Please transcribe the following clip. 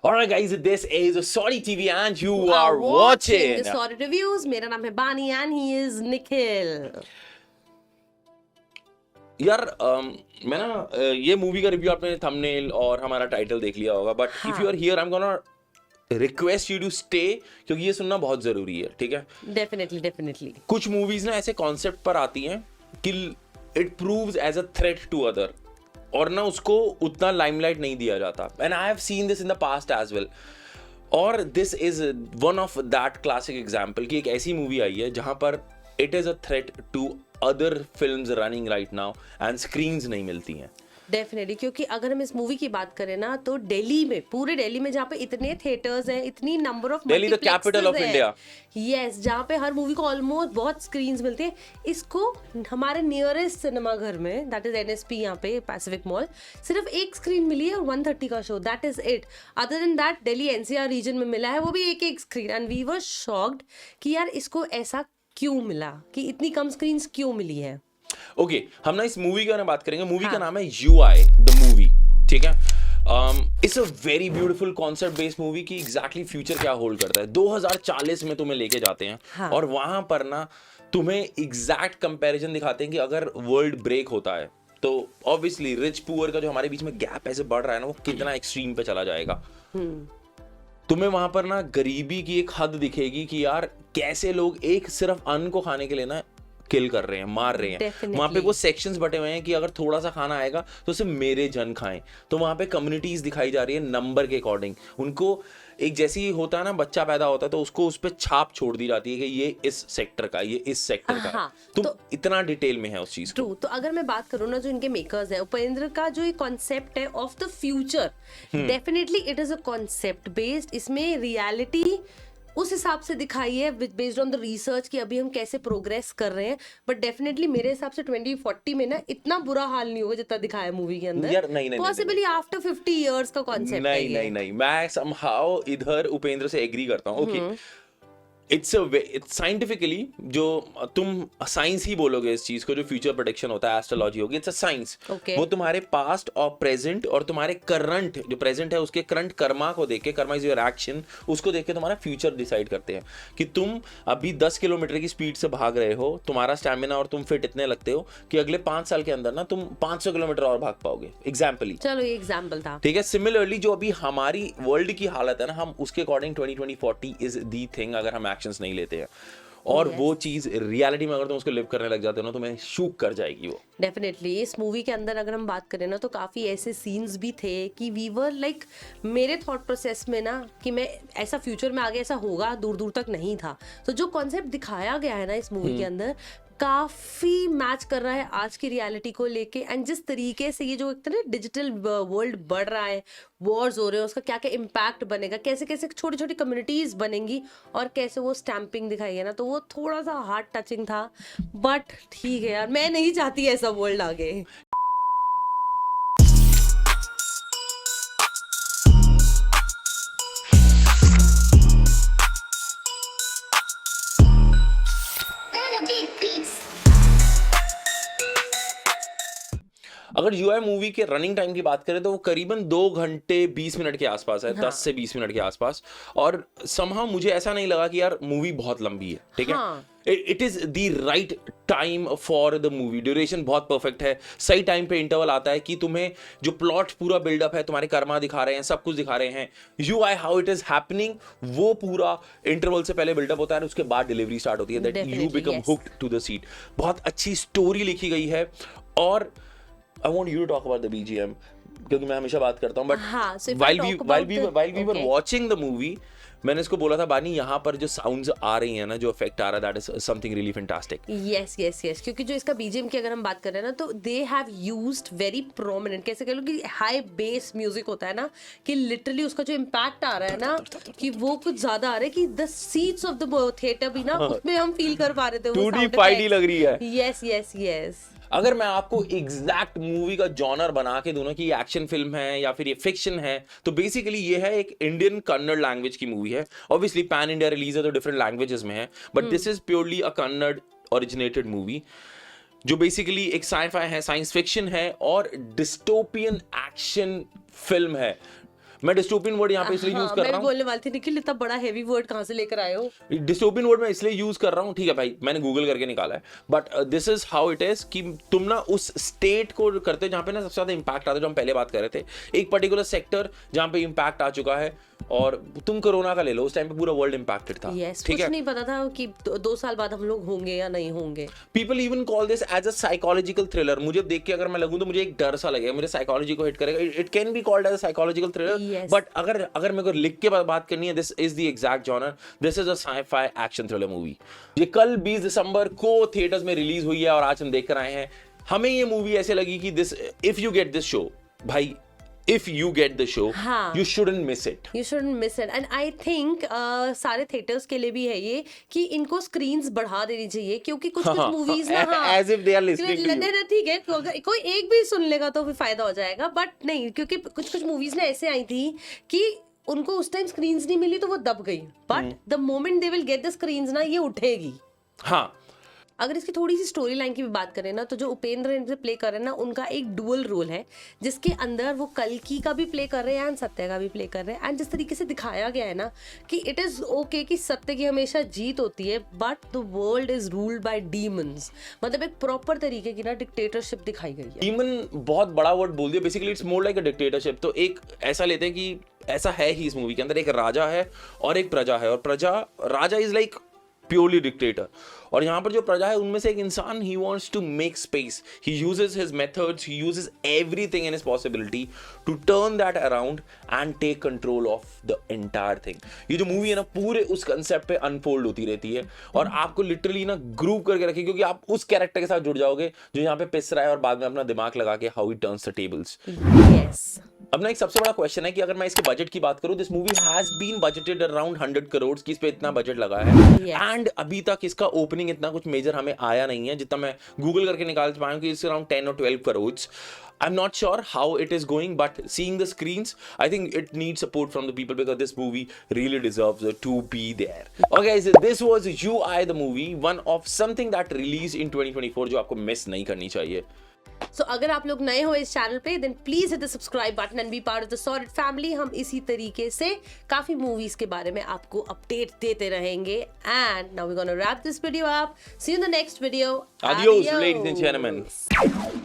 Alright guys, this is Sorry TV and you are watching the Sorry Reviews. मेरा नाम है बानी and he is Nikhil. यार मैं ना ये मूवी का रिव्यू आपने थंबनेल और हमारा टाइटल देख लिया होगा, but if you are here I am gonna request you to stay, क्योंकि ये सुनना बहुत जरूरी है, ठीक है? डेफिनेटली कुछ मूवीज ना ऐसे कॉन्सेप्ट पर आती हैं कि it proves as a threat to other, और ना उसको उतना लाइमलाइट नहीं दिया जाता, and I have seen this in the past as well. और this is one of that classic example कि एक ऐसी मूवी आई है जहां पर it is a threat to other films running right now and screens नहीं मिलती हैं. डेफिनेटली, क्योंकि अगर हम इस मूवी की बात करें ना तो दिल्ली में, पूरे दिल्ली में जहाँ पे इतने थिएटर्स हैं, इतनी number of Delhi the capital of India, yes, जहाँ पे हर मूवी को ऑलमोस्ट बहुत स्क्रीन्स मिलती हैं. इसको हमारे नियरेस्ट सिनेमा घर में, दैट इज एनएसपी, यहाँ पे पैसिफिक मॉल, सिर्फ एक स्क्रीन मिली है और 1:30 का show, that is it. Other than that Delhi NCR region में मिला है, वो भी एक screen, and we were shocked कि यार इसको ऐसा क्यों मिला, कि इतनी कम स्क्रीन्स क्यों मिली है. ओके, हम ना इस मूवी के बारे में बात करेंगे. मूवी का नाम है UI द मूवी, ठीक है? It's a very beautiful concept based movie की एग्जैक्टली फ्यूचर क्या होल्ड करता है. 2040 में तुम्हें लेके जाते हैं और वहां पर ना तुम्हें एग्जैक्ट कंपैरिजन दिखाते हैं कि अगर वर्ल्ड ब्रेक होता है तो ऑब्वियसली रिच पुअर का जो हमारे बीच में गैप ऐसे बढ़ रहा है ना, वो कितना एक्सट्रीम पे चला जाएगा. तुम्हें वहां पर ना गरीबी की एक हद दिखेगी कि यार कैसे लोग एक सिर्फ अन्न को खाने के लिए ना किल कर रहे हैं, मार रहे हैं. वहां पे वो सेक्शंस बटे हुए हैं कि अगर थोड़ा सा खाना आएगा तो सिर्फ मेरे जन खाएं. तो वहां पे कम्युनिटीज दिखाई जा रही है नंबर के अकॉर्डिंग. उनको एक जैसे ही होता है ना, बच्चा पैदा होता है तो उसको उस पर छाप छोड़ दी जाती है कि ये इस सेक्टर का, ये इस सेक्टर का. तो इतना डिटेल में है उस चीज को. तो अगर मैं बात करूँ ना, जो इनके मेकर्स है, उपेंद्र का जो ये कॉन्सेप्ट है of the future, definitely it is a concept based. इसमें रियलिटी उस हिसाब से दिखाई है बेस्ड ऑन द रिसर्च कि अभी हम कैसे प्रोग्रेस कर रहे हैं. बट डेफिनेटली मेरे हिसाब से 2040 में ना इतना बुरा हाल नहीं होगा जितना दिखाया मूवी के अंदर. यार नहीं, पॉसिबली आफ्टर 50 इयर्स का कॉन्सेप्ट है ये. नहीं, मैं समहाउ इधर उपेंद्र से एग्री करता हूँ. ओके, इट्स साइंटिफिकली, जो तुम साइंस ही बोलोगे इस चीज को, जो फ्यूचर प्रेडिक्शन होता है, एस्ट्रोलॉजी होगी, इट्स अ साइंस. वो तुम्हारे पास्ट और प्रेजेंट और तुम्हारे करंट, जो प्रेजेंट है उसके करंट कर्मा को देख के, कर्मा इज योर एक्शन, उसको देख के तुम्हारा फ्यूचर डिसाइड करते हैं कि तुम अभी 10 किलोमीटर की स्पीड से भाग रहे हो, तुम्हारा स्टैमिना और तुम फिट इतने लगते हो कि अगले 5 साल के अंदर ना तुम 500 किलोमीटर और भाग पाओगे. एग्जाम्पली, चलो ये एग्जाम्पल था, ठीक है? सिमिलरली जो अभी हमारी वर्ल्ड की हालत है ना, हम उसके अकॉर्डिंग 2040 इज दी थिंग अगर हम एक्शंस नहीं लेते हैं. और वो चीज रियलिटी में अगर तुम उसको लिव करने लग जाते हो ना, तुम्हें शूक कर जाएगी वो. डेफिनेटली इस मूवी के अंदर अगर हम बात करें ना, तो काफी ऐसे सीन्स भी थे कि वी वर लाइक, मेरे थॉट प्रोसेस में ना कि मैं ऐसा फ्यूचर में आगे ऐसा होगा दूर दूर तक नहीं था. तो जो कॉन्सेप्ट दिखाया गया है ना इस मूवी के अंदर, काफी मैच कर रहा है आज की रियलिटी को लेके. एंड जिस तरीके से ये जो एक तरह डिजिटल वर्ल्ड बढ़ रहा है, वॉर्स हो रहे हैं, उसका क्या क्या इम्पैक्ट बनेगा, कैसे कैसे छोटी छोटी कम्युनिटीज बनेंगी, और कैसे वो स्टैंपिंग दिखाई है ना, तो वो थोड़ा सा हार्ट टचिंग था. बट ठीक है यार, मैं नहीं चाहती ऐसा वर्ल्ड आगे. अगर UI मूवी के रनिंग टाइम की बात करें तो वो करीबन 2 घंटे 20 मिनट के आसपास है, 10 से 20 मिनट के आसपास. और समहाउ मुझे ऐसा नहीं लगा कि यार मूवी बहुत लंबी है, ठीक है? It is the right time for the movie. Duration बहुत परफेक्ट है, सही टाइम पे इंटरवल आता है कि तुम्हें जो प्लॉट पूरा बिल्डअप है, तुम्हारे कर्मा दिखा रहे हैं, सब कुछ दिखा रहे हैं. UI how it is happening, वो पूरा इंटरवल से पहले बिल्डअप होता है, उसके बाद डिलीवरी स्टार्ट होती है, that you become hooked to the seat. बहुत अच्छी स्टोरी लिखी गई है. और I want you to talk about the BGM, क्योंकि मैं हमेशा बात करता हूँ, but while we were watching the movie, मैंने इसको बोला था, बानी यहाँ पर जो साउंड्स आ रही हैं ना, जो इफेक्ट आ रहा है, that is something really fantastic. Yes, क्योंकि जो इसका BGM की अगर हम बात कर रहे हैं ना, तो they have used very prominent, कैसे कह लो कि हाई बेस म्यूजिक होता है ना, कि लिटरली उसका जो इम्पैक्ट आ रहा है ना, कि वो कुछ ज्यादा आ रहा है कि the seats of the theatre भी ना, उसमें हम फील कर पा रहे थे. 2D 5D लग रही है. यस. अगर मैं आपको एग्जैक्ट मूवी का जॉनर बना के दूं ना कि ये एक्शन फिल्म है या फिर ये फिक्शन है, तो बेसिकली ये है एक इंडियन कन्नड़ लैंग्वेज की मूवी है. ऑब्वियसली पैन इंडिया रिलीज है तो डिफरेंट लैंग्वेजेस में है, but this is purely a Kannada originated movie, जो बेसिकली एक साइफाई है, साइंस फिक्शन है और डिस्टोपियन एक्शन फिल्म है. मैं डिस्टोपियन वर्ड यहाँ पे इसलिए यूज कर मैं रहा भी हूँ, बोलने वाली थी निखिल, इतना बड़ा हेवी वर्ड कहाँ से लेकर आए हो? डिस्टोपियन वर्ड मैं इसलिए यूज कर रहा हूँ, ठीक है भाई, मैंने गूगल करके निकाला है, but this is how it is कि तुम ना उस स्टेट को करते हो जहाँ पे ना सबसे ज्यादा इंपैक्ट आता है, जो हम पहले बात कर रहे थे, एक पर्टिकुलर सेक्टर जहाँ पे इंपैक्ट आ चुका है। और तुम कोरोना का ले लो, उस टाइम पे पूरा वर्ल्ड इंपैक्टेड था, यस, ठीक कुछ है। नहीं पता था कि 2 साल बाद हम लोग होंगे या नहीं होंगे। People even call this as a psychological thriller. मुझे देख के अगर मैं लगूं तो मुझे एक डर सा लगेगा, मेरे साइकोलॉजी को हिट करेगा। It can be called as a psychological thriller, Yes. But अगर मेरे को लिख के बात करनी है, this is the exact genre, this is a sci-fi action thriller movie. ये कल 20 दिसंबर को थिएटर्स में रिलीज हुई है और आज हम देख कर आए हैं। हमें ये मूवी ऐसे लगी कि this, if you get this show, भाई if you get the show, हाँ। You shouldn't miss it. You shouldn't miss it, and I think सारे थिएटर्स के लिए भी है ये कि इनको स्क्रीन्स बढ़ा देनी चाहिए, क्योंकि कुछ हाँ, मूवीज ना, हाँ, as if they are listening to you. ठीक है, कोई एक भी सुन लेगा तो फिर फायदा हो जाएगा, बट नहीं, क्योंकि कुछ मूवीज ना ऐसे आई थी कि उनको उस टाइम स्क्रीन्स नहीं मिली तो वो दब गई, but the moment they will get the screens ना, ये उठेगी। हाँ, अगर इसकी थोड़ी सी स्टोरी लाइन की भी बात करें ना, तो जो उपेंद्र इनसे प्ले कर रहे हैं ना, उनका एक डुअल रोल है, जिसके अंदर वो कल्कि का भी प्ले कर रहे हैं एंड सत्य का भी प्ले कर रहे हैं। एंड जिस तरीके से दिखाया गया है ना कि इट इज ओके कि सत्य की हमेशा जीत होती है, but the world is ruled by demons, मतलब एक प्रॉपर तरीके की ना डिक्टेटरशिप दिखाई गई है। डीमन बहुत बड़ा वर्ड बोल दिया, basically it's more like a dictatorship. तो एक ऐसा लेते हैं कि ऐसा है ही इस मूवी के अंदर, एक राजा है और एक प्रजा है, और राजा इज लाइक प्योरली डिक्टेटर, और यहाँ पर जो प्रजा है उनमें से एक इंसान, he wants to make space, he uses his methods, he uses everything in his possibility to turn that around and take control of the entire thing. ये जो मूवी है ना, पूरे उस कंसेप्ट पे अनफोल्ड होती रहती है, और आपको लिटरली ना ग्रूव करके रखेगी, क्योंकि आप उस कैरेक्टर के साथ जुड़ जाओगे जो यहाँ पे पिस रहा है और बाद में अपना दिमाग लगा के how he turns the tables. Yes. अब ना एक सबसे बड़ा क्वेश्चन है कि अगर मैं इसके बजट की बात करूं, this movie has been budgeted around 100 crore की, इस पे इतना बजट लगा है, एंड अभी तक इसका ओपनिंग इतना कुछ मेजर हमें आया नहीं है, जितना मैं गूगल करके निकाल पाया हूं कि it's around 10 or 12 crore. I'm not sure how it is going, but seeing the screens, I think it needs support from the people, because this movie really deserves to be there. Okay guys, this was You I the movie, one of something that released in 2024 जो आपको miss नहीं करनी चाहिए। So, अगर आप लोग नए हो इस चैनल पे, then please hit the subscribe button and be part of the Sorted family। हम इसी तरीके से काफी मूवीज के बारे में आपको अपडेट देते रहेंगे। And now we're gonna wrap this video up. See you in the next video. Adios, ladies and gentlemen.